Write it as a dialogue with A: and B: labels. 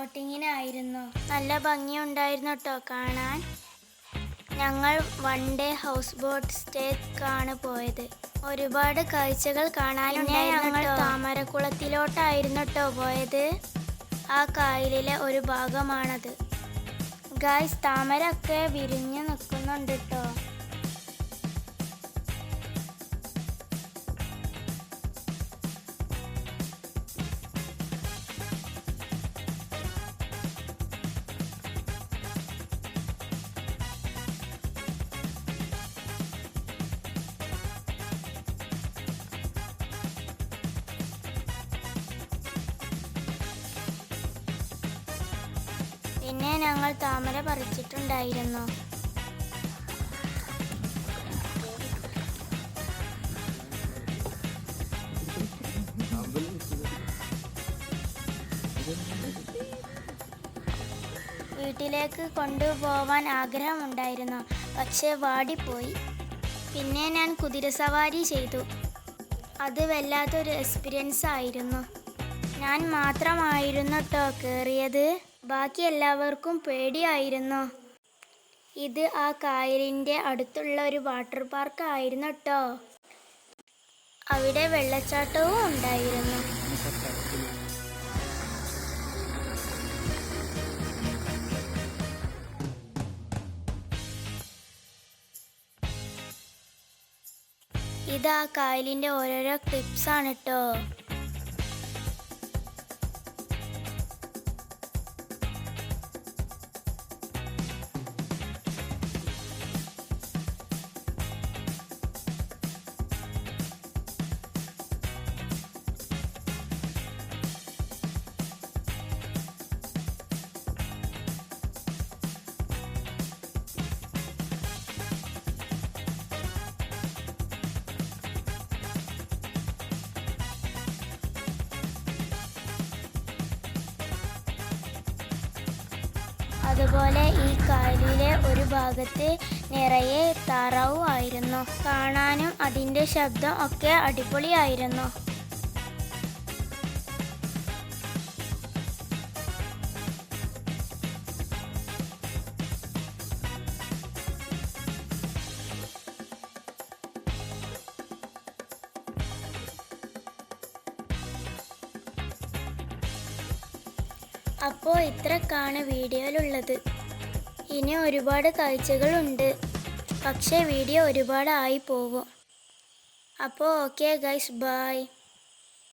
A: ബോട്ടിങ്ങിനായിരുന്നു. നല്ല ഭംഗിയുണ്ടായിരുന്നു കേട്ടോ കാണാൻ. ഞങ്ങൾ വൺ ഡേ ഹൗസ് ബോട്ട് സ്റ്റേക്കാണ് പോയത്. ഒരുപാട് കാഴ്ചകൾ കാണാനുണ്ടായിരുന്നു. ഞങ്ങൾ താമരക്കുളത്തിലോട്ടായിരുന്നു കേട്ടോ പോയത്. ആ കായലിലെ ഒരു ഭാഗമാണത്. ഗായ്സ്, താമരയൊക്കെ വിരിഞ്ഞു നിൽക്കുന്നുണ്ട് കേട്ടോ. പിന്നെ ഞങ്ങൾ താമര പറിച്ചിട്ടുണ്ടായിരുന്നു. വീട്ടിലേക്ക് കൊണ്ടുപോവാൻ ആഗ്രഹമുണ്ടായിരുന്നു, പക്ഷേ വാടിപ്പോയി. പിന്നെ ഞാൻ കുതിരസവാരി ചെയ്തു. അത് വല്ലാത്തൊരു എക്സ്പീരിയൻസ് ആയിരുന്നു. ഞാൻ മാത്രമായിരുന്നു കേട്ടോ കയറിയത്. ബാക്കി എല്ലാവർക്കും പേടിയായിരുന്നു. ഇത് ആ കായലിൻ്റെ അടുത്തുള്ള ഒരു വാട്ടർ പാർക്ക് ആയിരുന്നു കേട്ടോ. അവിടെ വെള്ളച്ചാട്ടവും ഉണ്ടായിരുന്നു. ഇത് ആ കായലിൻ്റെ ഓരോരോ ക്ലിപ്സാണ് കേട്ടോ. അതുപോലെ ഈ കായലിലെ ഒരു ഭാഗത്ത് നിറയെ താറാവും ആയിരുന്നു. കാണാനും അതിൻ്റെ ശബ്ദം ഒക്കെ അടിപൊളിയായിരുന്നു. അപ്പോൾ ഇത്രക്കാണ് വീഡിയോയിലുള്ളത്. ഇനി ഒരുപാട് കാഴ്ചകളുണ്ട്, പക്ഷേ വീഡിയോ ഒരുപാട് ആയി പോകും. അപ്പോൾ ഓക്കെ ഗൈസ്, ബൈ.